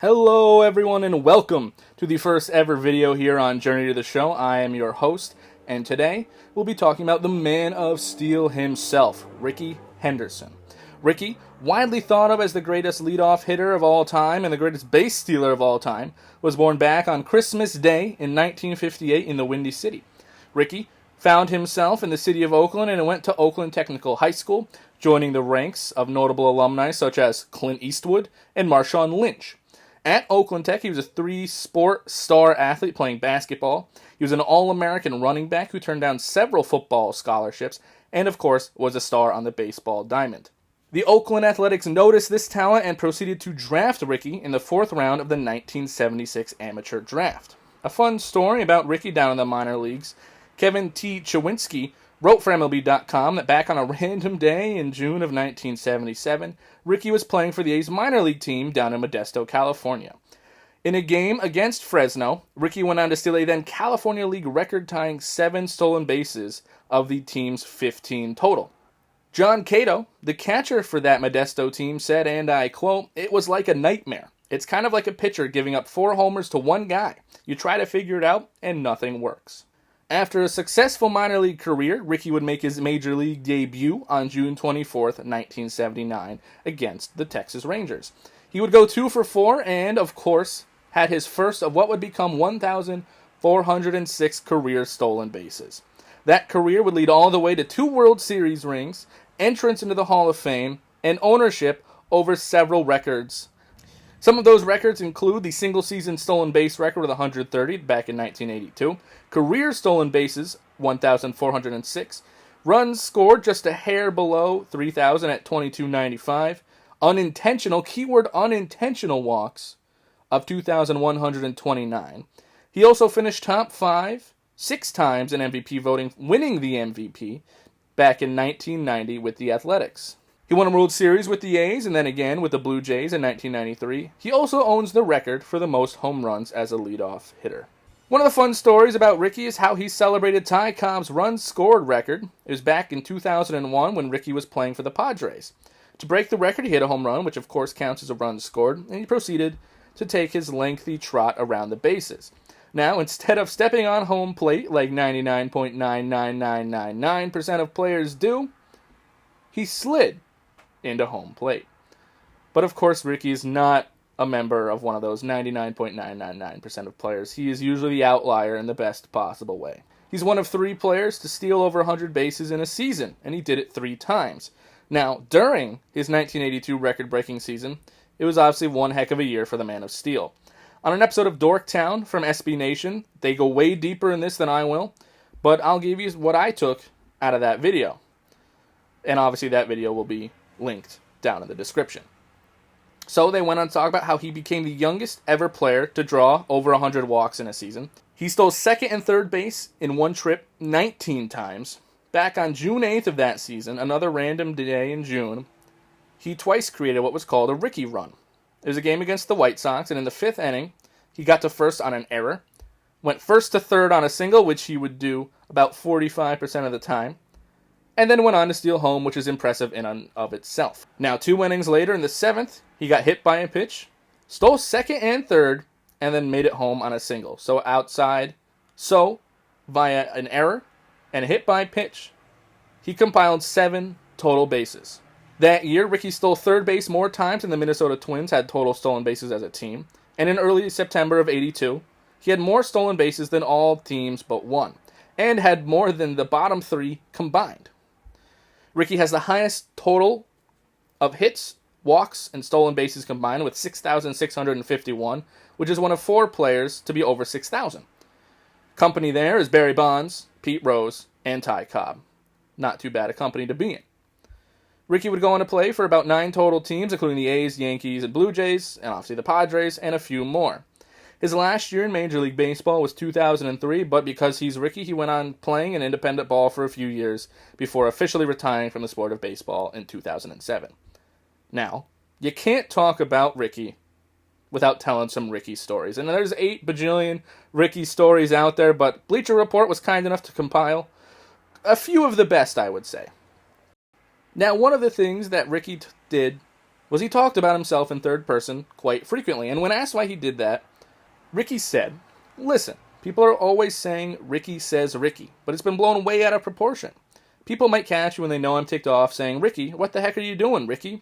Hello everyone and welcome to the first ever video here on Journey to the Show. I am your host, and today we'll be talking about the man of steel himself, Rickey Henderson. Rickey, widely thought of as the greatest leadoff hitter of all time and the greatest base stealer of all time, was born back on Christmas Day in 1958 in the Windy City. Rickey found himself in the city of Oakland and went to Oakland Technical High School, joining the ranks of notable alumni such as Clint Eastwood and Marshawn Lynch. At Oakland Tech, he was a three-sport star athlete playing basketball. He was an All-American running back who turned down several football scholarships and, of course, was a star on the baseball diamond. The Oakland Athletics noticed this talent and proceeded to draft Rickey in the fourth round of the 1976 amateur draft. A fun story about Rickey down in the minor leagues. Kevin T. Chawinski wrote for MLB.com that back on a random day in June of 1977, Rickey was playing for the A's minor league team down in Modesto, California. In a game against Fresno, Rickey went on to steal a then California League record-tying 7 stolen bases of the team's 15 total. John Cato, the catcher for that Modesto team, said, and I quote, "It was like a nightmare. It's kind of like a pitcher giving up 4 homers to one guy. You try to figure it out, and nothing works." After a successful minor league career, Rickey would make his major league debut on June 24th, 1979, against the Texas Rangers. He would go 2 for 4 and, of course, had his first of what would become 1,406 career stolen bases. That career would lead all the way to 2 World Series rings, entrance into the Hall of Fame, and ownership over several records. Some of those records include the single-season stolen base record with 130 back in 1982, career stolen bases, 1,406, runs scored just a hair below 3,000 at 2,295, unintentional, keyword unintentional walks of 2,129. He also finished top 5 6 times in MVP voting, winning the MVP back in 1990 with the Athletics. He won a World Series with the A's and then again with the Blue Jays in 1993. He also owns the record for the most home runs as a leadoff hitter. One of the fun stories about Rickey is how he celebrated Ty Cobb's runs scored record. It was back in 2001 when Rickey was playing for the Padres. To break the record, he hit a home run, which of course counts as a run scored, and he proceeded to take his lengthy trot around the bases. Now, instead of stepping on home plate like 99.99999% of players do, he slid into home plate. But of course, Rickey is not a member of one of those 99.999% of players. He is usually the outlier in the best possible way. He's one of 3 players to steal over 100 bases in a season, and he did it 3 times. Now, during his 1982 record-breaking season, it was obviously one heck of a year for the Man of Steel. On an episode of Dorktown from SB Nation, they go way deeper in this than I will, but I'll give you what I took out of that video. And obviously that video will be linked down in the description. So they went on to talk about how he became the youngest ever player to draw over 100 walks in a season. He stole second and third base in one trip 19 times. Back on June 8th of that season, another random day in June, he twice created what was called a Rickey run. It was a game against the White Sox, and in the 5th inning, he got to first on an error, went first to third on a single, which he would do about 45% of the time, and then went on to steal home, which is impressive in and of itself. Now, 2 innings later, in the 7th, he got hit by a pitch, stole second and third, and then made it home on a single. So outside, via an error and a hit by pitch, he compiled 7 total bases. That year, Rickey stole third base more times than the Minnesota Twins had total stolen bases as a team. And in early September of '82, he had more stolen bases than all teams but one, and had more than the bottom 3 combined. Rickey has the highest total of hits, walks, and stolen bases combined with 6,651, which is one of 4 players to be over 6,000. Company there is Barry Bonds, Pete Rose, and Ty Cobb. Not too bad a company to be in. Rickey would go on to play for about 9 total teams, including the A's, Yankees, and Blue Jays, and obviously the Padres, and a few more. His last year in Major League Baseball was 2003, but because he's Rickey, he went on playing an independent ball for a few years before officially retiring from the sport of baseball in 2007. Now, you can't talk about Rickey without telling some Rickey stories. And there's 8 bajillion Rickey stories out there, but Bleacher Report was kind enough to compile a few of the best, I would say. Now, one of the things that Rickey did was he talked about himself in third person quite frequently. And when asked why he did that, Rickey said, "Listen, people are always saying Rickey says Rickey, but it's been blown way out of proportion. People might catch you when they know I'm ticked off saying, 'Rickey, what the heck are you doing, Rickey?'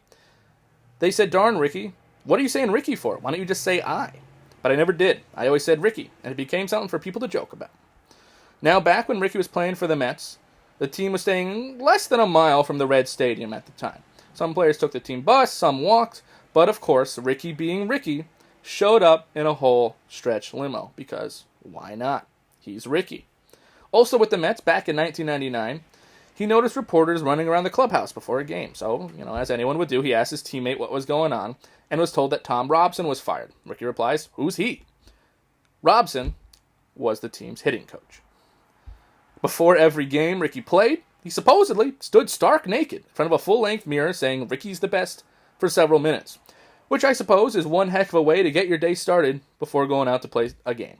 They said, 'Darn, Rickey, what are you saying Rickey for? Why don't you just say I?' But I never did. I always said Rickey, and it became something for people to joke about." Now, back when Rickey was playing for the Mets, the team was staying less than a mile from the Red Stadium at the time. Some players took the team bus, some walked, but of course, Rickey being Rickey, showed up in a whole stretch limo, because why not? He's Rickey. Also with the Mets, back in 1999, he noticed reporters running around the clubhouse before a game. So, as anyone would do, he asked his teammate what was going on and was told that Tom Robson was fired. Rickey replies, "Who's he?" Robson was the team's hitting coach. Before every game Rickey played, he supposedly stood stark naked in front of a full-length mirror saying Rickey's the best for several minutes, which I suppose is one heck of a way to get your day started before going out to play a game.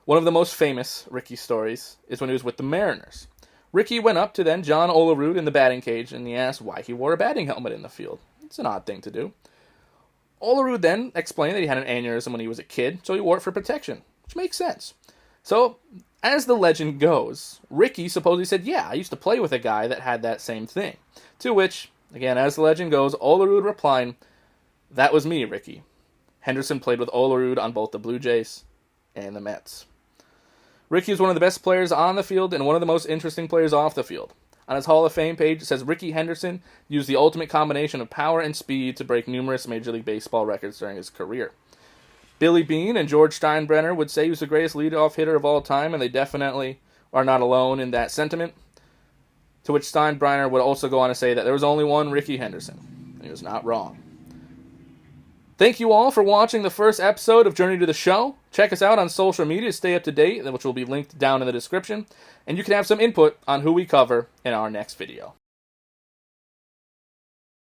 One of the most famous Rickey stories is when he was with the Mariners. Rickey went up to then John Olerud in the batting cage and he asked why he wore a batting helmet in the field. It's an odd thing to do. Olerud then explained that he had an aneurysm when he was a kid, so he wore it for protection, which makes sense. So, as the legend goes, Rickey supposedly said, "Yeah, I used to play with a guy that had that same thing." To which, again, as the legend goes, Olerud replied, "That was me, Rickey." Henderson played with Olerud on both the Blue Jays and the Mets. Rickey is one of the best players on the field and one of the most interesting players off the field. On his Hall of Fame page, it says Rickey Henderson used the ultimate combination of power and speed to break numerous Major League Baseball records during his career. Billy Beane and George Steinbrenner would say he was the greatest leadoff hitter of all time, and they definitely are not alone in that sentiment. To which Steinbrenner would also go on to say that there was only one Rickey Henderson, and he was not wrong. Thank you all for watching the first episode of Journey to the Show. Check us out on social media to stay up to date, which will be linked down in the description, and you can have some input on who we cover in our next video.